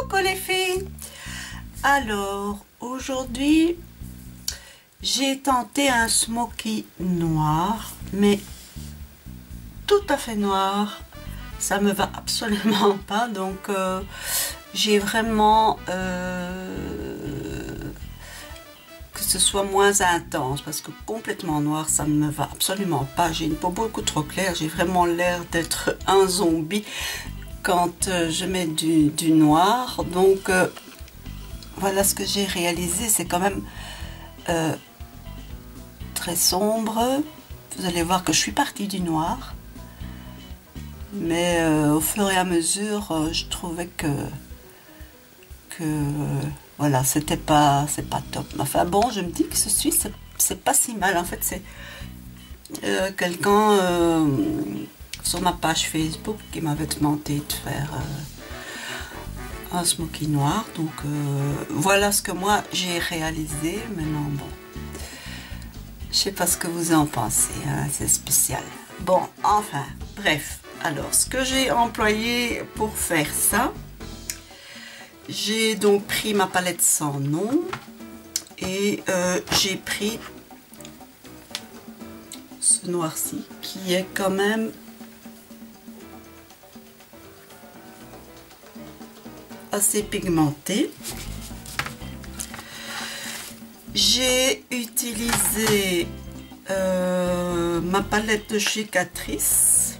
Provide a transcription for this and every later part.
Coucou les filles. Alors aujourd'hui j'ai tenté un smoky noir, mais tout à fait noir, ça me va absolument pas. Donc j'ai vraiment que ce soit moins intense, parce que complètement noir ça ne me va absolument pas. J'ai une peau beaucoup trop claire, j'ai vraiment l'air d'être un zombie quand je mets du noir. Donc voilà ce que j'ai réalisé. C'est quand même très sombre. Vous allez voir que je suis partie du noir, mais au fur et à mesure je trouvais que voilà, c'est pas top. Enfin bon, je me dis que ceci c'est pas si mal. En fait c'est quelqu'un sur ma page Facebook qui m'avait demandé de faire un smoky noir. Donc voilà ce que moi j'ai réalisé. Maintenant bon, je sais pas ce que vous en pensez, hein, c'est spécial. Bon, enfin bref, alors ce que j'ai employé pour faire ça, j'ai donc pris ma palette sans nom et j'ai pris ce noir-ci qui est quand même assez pigmenté. J'ai utilisé ma palette de chez Catrice,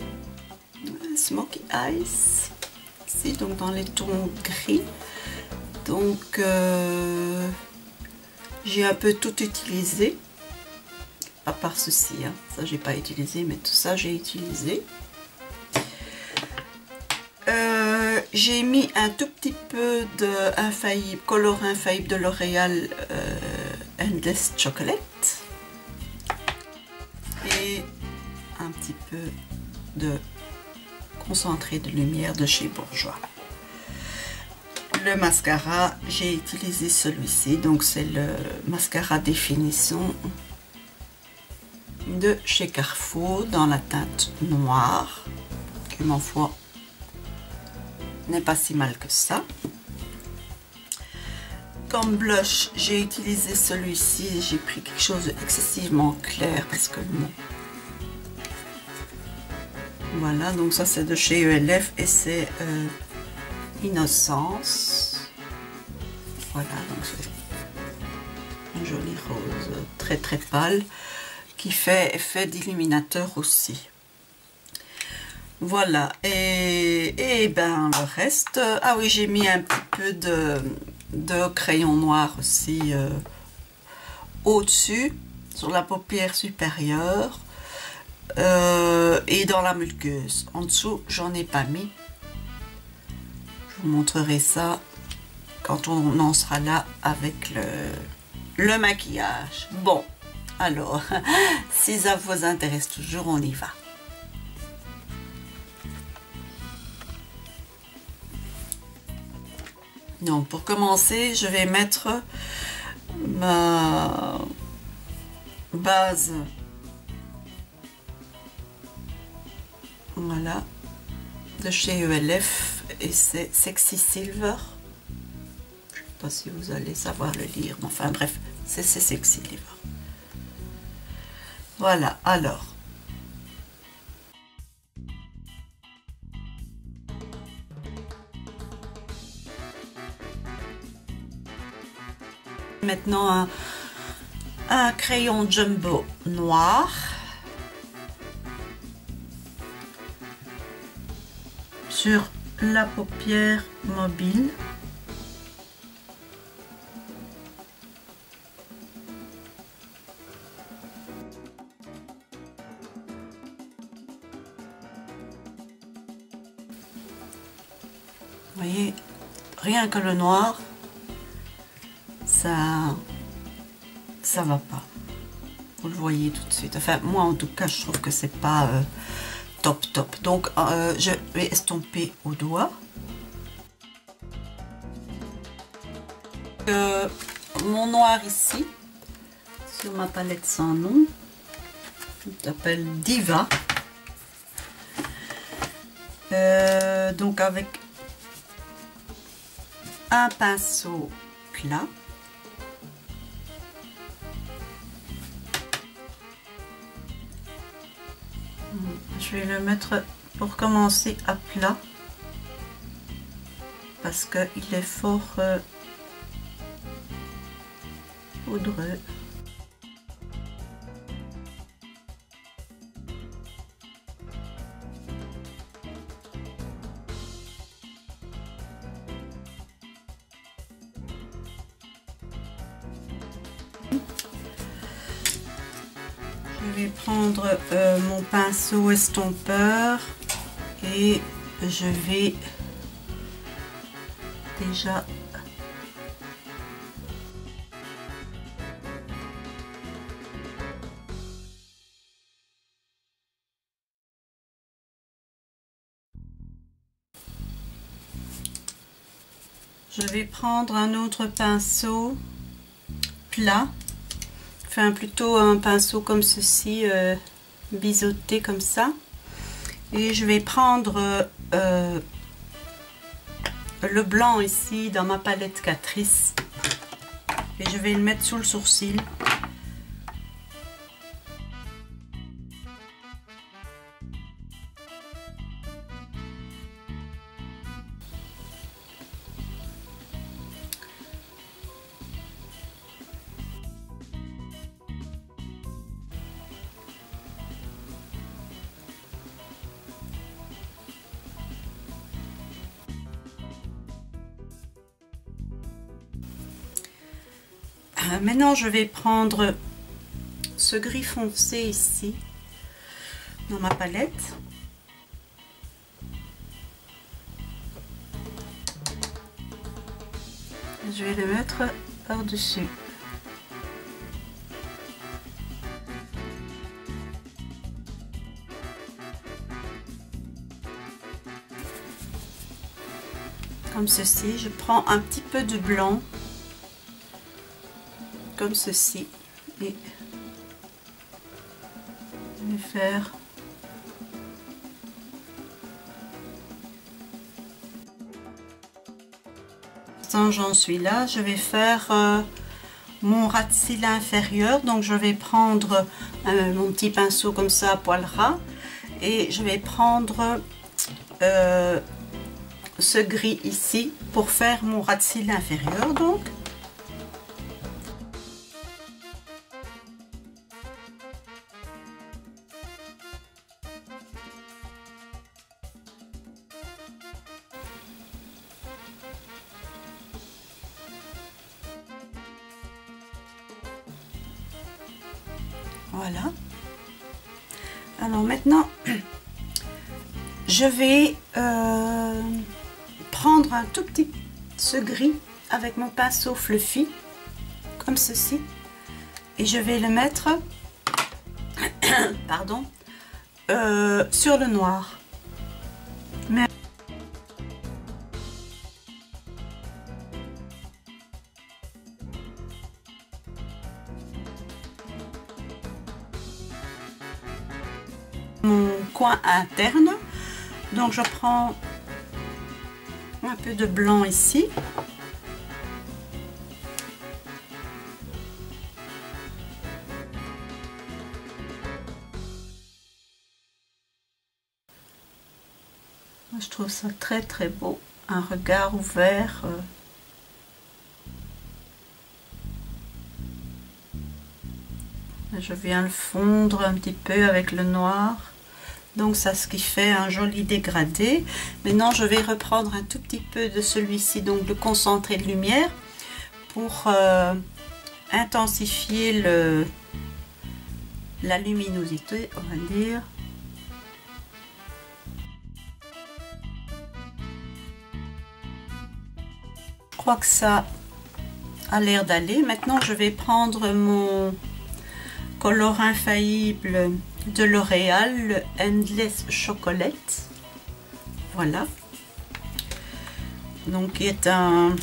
Smoky Eyes, ici, donc dans les tons gris. Donc j'ai un peu tout utilisé, à part ceci, hein. Ça j'ai pas utilisé, mais tout ça j'ai utilisé. J'ai mis un tout petit peu de infaillible, color infaillible de L'Oréal Endless Chocolate et un petit peu de concentré de lumière de chez Bourjois. Le mascara, j'ai utilisé celui-ci, donc c'est le mascara définition de chez Carrefour dans la teinte noire, qui ma foi n'est pas si mal que ça. Comme blush, j'ai utilisé celui-ci. J'ai pris quelque chose d'excessivement clair parce que bon. Voilà, donc ça c'est de chez ELF et c'est Innocence. Voilà, donc c'est un joli rose très très pâle qui fait effet d'illuminateur aussi. Voilà, et ben le reste, ah oui, j'ai mis un petit peu de crayon noir aussi au-dessus, sur la paupière supérieure et dans la muqueuse. En dessous, j'en ai pas mis. Je vous montrerai ça quand on en sera là avec le maquillage. Bon, alors, si ça vous intéresse toujours, on y va. Donc pour commencer, je vais mettre ma base, voilà, de chez ELF et c'est Sexy Silver. Je ne sais pas si vous allez savoir le lire, mais enfin bref, c'est Sexy Silver. Voilà, alors. Maintenant un crayon jumbo noir sur la paupière mobile. Vous voyez, rien que le noir, ça va pas, vous le voyez tout de suite. Enfin moi en tout cas je trouve que c'est pas top. Donc je vais estomper au doigt. Mon noir ici sur ma palette sans nom, s'appelle Diva. Donc avec un pinceau plat. Je vais le mettre pour commencer à plat parce qu'il est fort poudreux. Je vais prendre mon pinceau estompeur et je vais déjà prendre un autre pinceau plat, enfin plutôt un pinceau comme ceci, biseauté comme ça, et je vais prendre le blanc ici dans ma palette Catrice et je vais le mettre sous le sourcil. Maintenant, je vais prendre ce gris foncé ici dans ma palette. Je vais le mettre par-dessus. Comme ceci, je prends un petit peu de blanc. Comme ceci, et je vais faire j'en suis là, je vais faire mon ras de cils inférieur, donc je vais prendre mon petit pinceau comme ça à poil ras et je vais prendre ce gris ici pour faire mon ras de cils inférieur. Donc voilà. Alors maintenant, je vais prendre un tout petit ce gris avec mon pinceau fluffy, comme ceci, et je vais le mettre pardon, sur le noir. Mais mon coin interne, donc je prends un peu de blanc ici, je trouve ça très très beau, un regard ouvert. Je viens le fondre un petit peu avec le noir, donc ça ce qui fait un joli dégradé. Maintenant je vais reprendre un tout petit peu de celui-ci, donc le concentré de lumière, pour intensifier la luminosité, on va dire. Je crois que ça a l'air d'aller. Maintenant je vais prendre mon color infaillible de L'Oréal, le Endless Chocolate. Voilà. Donc qui est un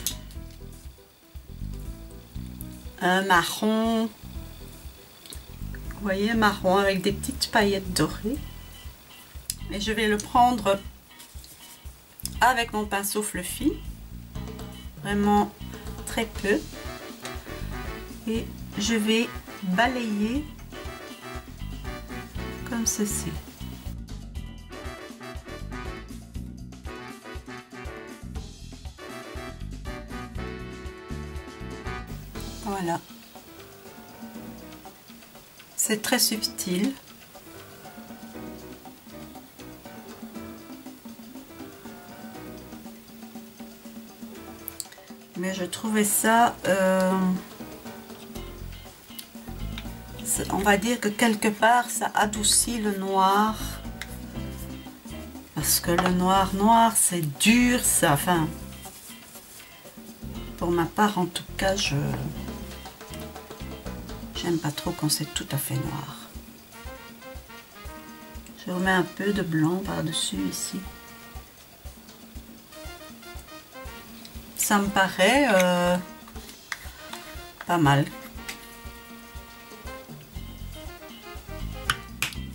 marron, vous voyez, marron avec des petites paillettes dorées. Et je vais le prendre avec mon pinceau fluffy. vraiment très peu. Et je vais balayer comme ceci. Voilà. C'est très subtil. Mais je trouvais ça, on va dire que quelque part ça adoucit le noir. Parce que le noir c'est dur ça. Enfin, pour ma part en tout cas, j'aime pas trop quand c'est tout à fait noir. Je remets un peu de blanc par-dessus ici. Ça me paraît pas mal.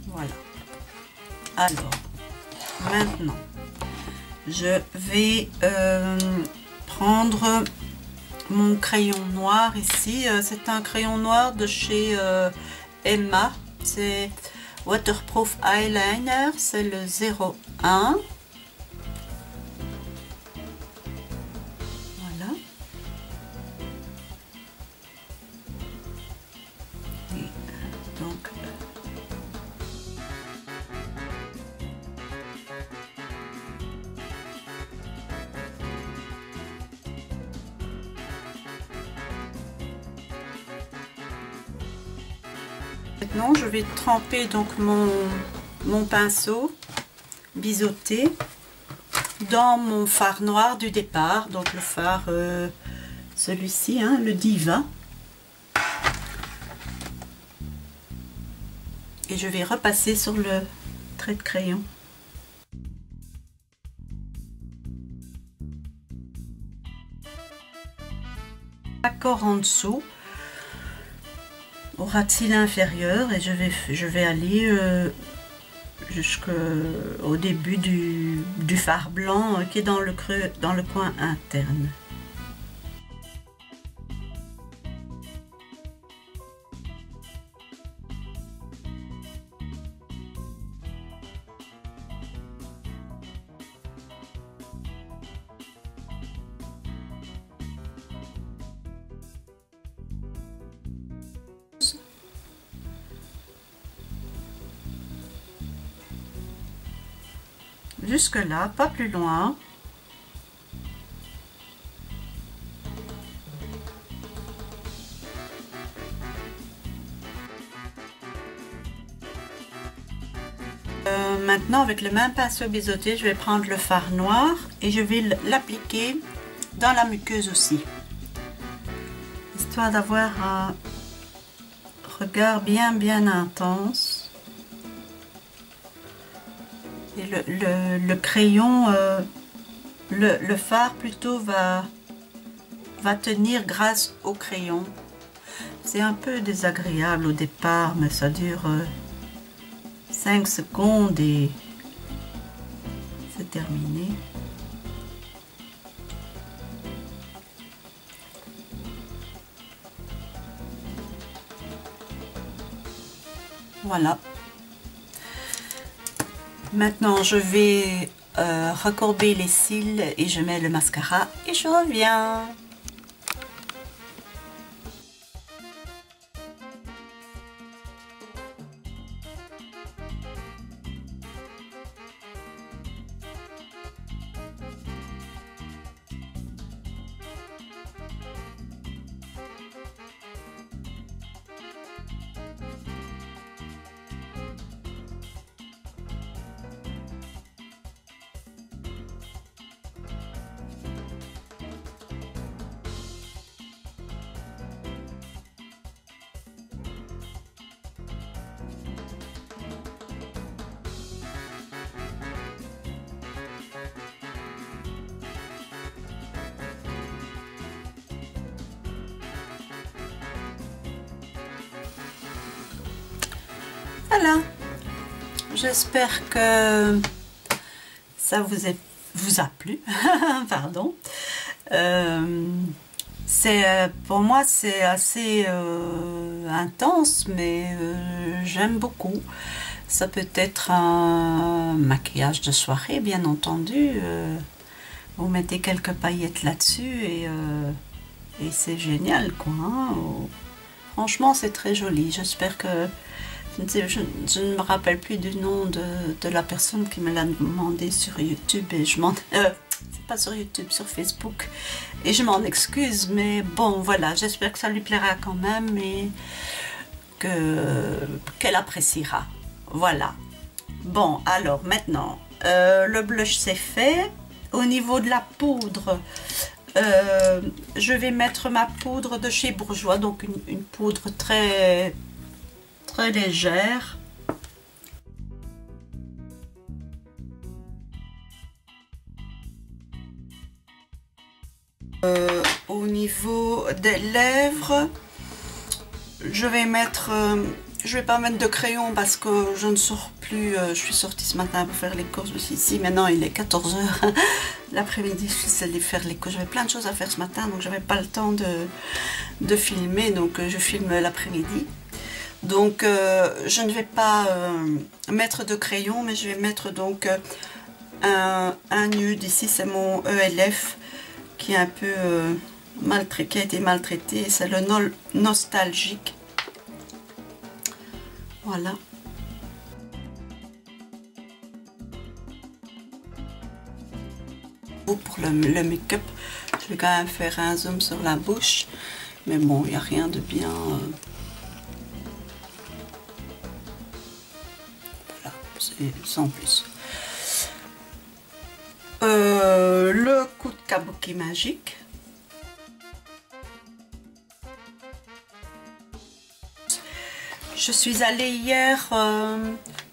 Voilà. Alors, maintenant, je vais prendre mon crayon noir ici. C'est un crayon noir de chez Emma. C'est Waterproof Eyeliner. C'est le 01. Maintenant, je vais tremper donc mon pinceau biseauté dans mon fard noir du départ, donc le fard, celui-ci, hein, le Diva. Et je vais repasser sur le trait de crayon. Accord en dessous, au ras de cils inférieur, et je vais aller jusqu'au début du fard blanc qui est dans le creux, dans le coin interne. Jusque là, pas plus loin. Maintenant, avec le même pinceau biseauté, je vais prendre le fard noir et je vais l'appliquer dans la muqueuse aussi, histoire d'avoir un regard bien intense. Et le crayon, le fard plutôt va tenir grâce au crayon. C'est un peu désagréable au départ, mais ça dure 5 secondes et c'est terminé. Voilà. Maintenant, je vais recourber les cils et je mets le mascara et je reviens. Voilà, j'espère que ça vous a plu, pardon. Pour moi, c'est assez intense, mais j'aime beaucoup. Ça peut être un maquillage de soirée, bien entendu. Vous mettez quelques paillettes là-dessus et c'est génial, quoi. Hein. Franchement, c'est très joli. J'espère que... Je ne me rappelle plus du nom de la personne qui me l'a demandé sur YouTube et je m'en... c'est pas sur YouTube, sur Facebook. Et je m'en excuse, mais bon, voilà. J'espère que ça lui plaira quand même et qu'elle appréciera. Voilà. Bon, alors maintenant, le blush c'est fait. Au niveau de la poudre, je vais mettre ma poudre de chez Bourjois, donc une poudre très légère. Au niveau des lèvres, je vais pas mettre de crayon parce que je ne sors plus. Je suis sortie ce matin pour faire les courses. Je me suis dit, ici maintenant il est 14 h l'après-midi, je suis allée faire les courses. J'avais plein de choses à faire ce matin, donc j'avais pas le temps de filmer, donc je filme l'après-midi. Donc je ne vais pas mettre de crayon, mais je vais mettre donc un nude. Ici c'est mon ELF qui est un peu maltraité, qui a été maltraité. C'est le nostalgique. Voilà. Pour le make-up, je vais quand même faire un zoom sur la bouche, mais bon, il n'y a rien de bien. Voilà, c'est sans plus. Le coup de kabuki magique. Je suis allée hier,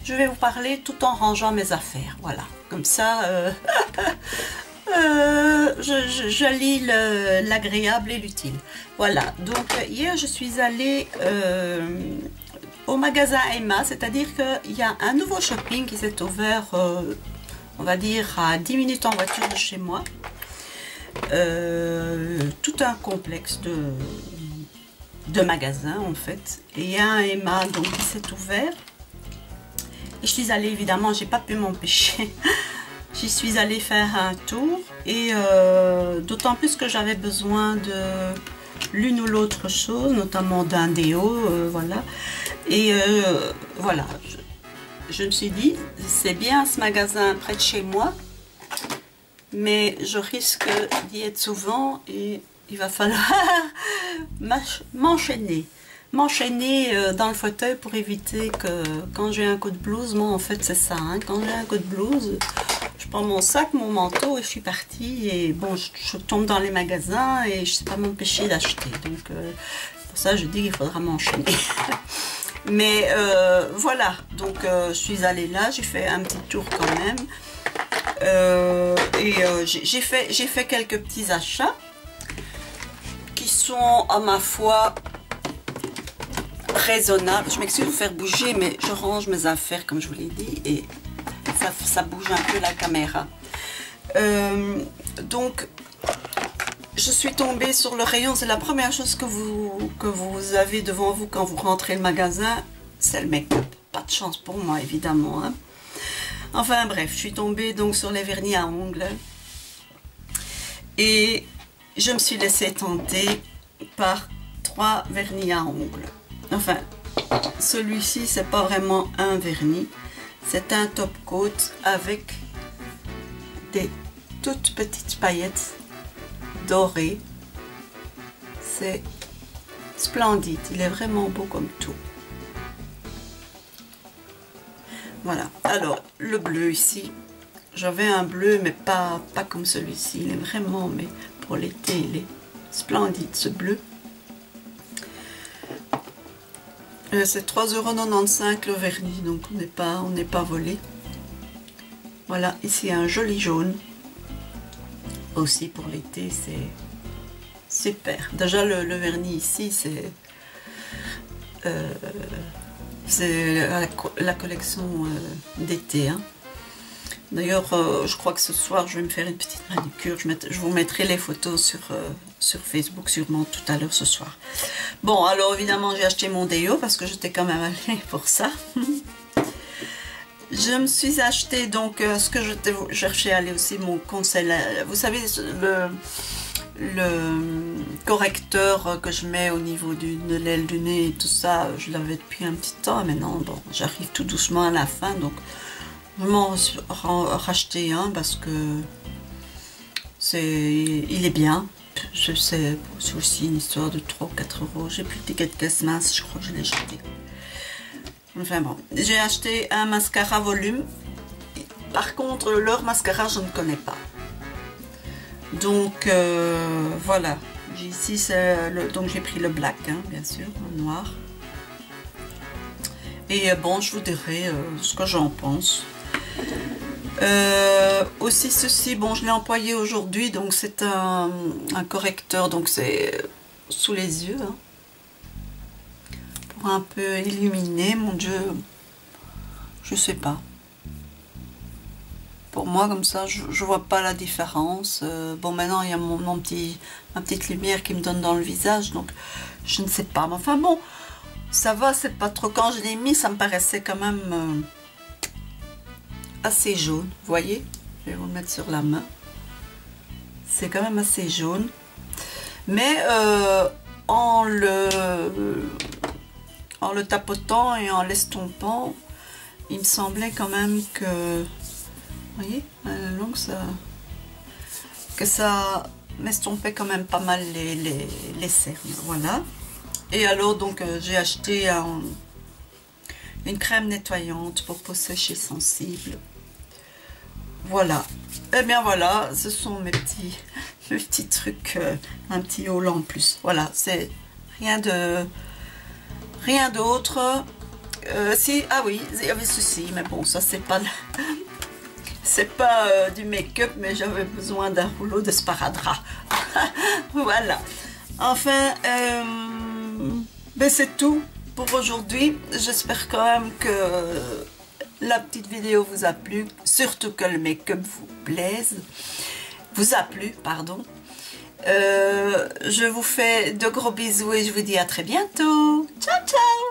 je vais vous parler tout en rangeant mes affaires, voilà, comme ça je lis l'agréable et l'utile. Voilà, donc hier je suis allée au magasin Emma, c'est-à-dire qu'il y a un nouveau shopping qui s'est ouvert, on va dire à 10 minutes en voiture de chez moi. Tout un complexe de magasins en fait, et il y a un Emma donc qui s'est ouvert et je suis allée, évidemment j'ai pas pu m'empêcher, j'y suis allée faire un tour et d'autant plus que j'avais besoin de l'une ou l'autre chose, notamment d'un déo, voilà, et voilà, je me suis dit c'est bien ce magasin près de chez moi, mais je risque d'y être souvent et il va falloir m'enchaîner dans le fauteuil pour éviter que quand j'ai un coup de blues, moi en fait c'est ça, hein, quand j'ai un coup de blues, je prends mon sac, mon manteau et je suis partie et bon, je tombe dans les magasins et je ne sais pas m'empêcher d'acheter, donc pour ça je dis qu'il faudra m'enchaîner. Mais voilà, donc je suis allée là, j'ai fait un petit tour quand même. J'ai fait quelques petits achats qui sont à ma foi raisonnables. Je m'excuse de vous faire bouger, mais je range mes affaires comme je vous l'ai dit et ça bouge un peu la caméra. Donc je suis tombée sur le rayon. C'est la première chose que vous avez devant vous quand vous rentrez le magasin, c'est le make-up. Pas de chance pour moi évidemment, hein. Enfin bref, je suis tombée donc sur les vernis à ongles et je me suis laissée tenter par 3 vernis à ongles. Enfin, celui-ci c'est pas vraiment un vernis, c'est un top coat avec des toutes petites paillettes dorées. C'est splendide, il est vraiment beau comme tout. Voilà, alors le bleu ici, j'avais un bleu mais pas comme celui-ci, il est vraiment, mais pour l'été il est splendide ce bleu. C'est 3,95 € le vernis, donc on n'est pas volé. Voilà, ici un joli jaune, aussi pour l'été, c'est super. Déjà le vernis ici c'est la collection d'été, hein. D'ailleurs, je crois que ce soir, je vais me faire une petite manucure. Je vous mettrai les photos sur Facebook, sûrement tout à l'heure ce soir. Bon, alors évidemment, j'ai acheté mon déo parce que j'étais quand même allée pour ça. Je me suis acheté donc ce que je cherchais à aller aussi, mon conseil. Vous savez, le correcteur que je mets au niveau de l'aile du nez et tout ça, je l'avais depuis un petit temps. Maintenant, bon, j'arrive tout doucement à la fin, donc je m'en racheter un parce que il est bien. Je sais, c'est aussi une histoire de 3 ou 4 euros. J'ai plus le ticket de caisse mince, je crois que je l'ai jeté. Enfin bon, j'ai acheté un mascara volume. Par contre, leur mascara, je ne connais pas. Donc voilà. Ici, donc j'ai pris le black, hein, bien sûr, le noir. Et bon, je vous dirai ce que j'en pense. Aussi ceci, bon, je l'ai employé aujourd'hui, donc c'est un correcteur, donc c'est sous les yeux, hein, pour un peu illuminer. Mon Dieu, je sais pas. Pour moi, comme ça, je vois pas la différence. Bon, maintenant, il y a ma petite lumière qui me donne dans le visage, donc je ne sais pas. Mais enfin bon, ça va, c'est pas trop. Quand je l'ai mis, ça me paraissait quand même assez jaune, vous voyez. Je vais vous le mettre sur la main. C'est quand même assez jaune. Mais en le tapotant et en l'estompant, il me semblait quand même que... Vous voyez, donc que ça m'estompait quand même pas mal les cernes, voilà. Et alors donc j'ai acheté une crème nettoyante pour peau sèche et sensible. Voilà. Et bien voilà, ce sont mes petits trucs, un petit haul en plus. Voilà, c'est rien d'autre. Si, ah oui, il y avait ceci, mais bon, ça c'est pas... C'est pas du make-up, mais j'avais besoin d'un rouleau de sparadrap. Voilà. Enfin, ben c'est tout pour aujourd'hui. J'espère quand même que la petite vidéo vous a plu. Surtout que le make-up vous a plu, pardon. Je vous fais de gros bisous et je vous dis à très bientôt. Ciao, ciao!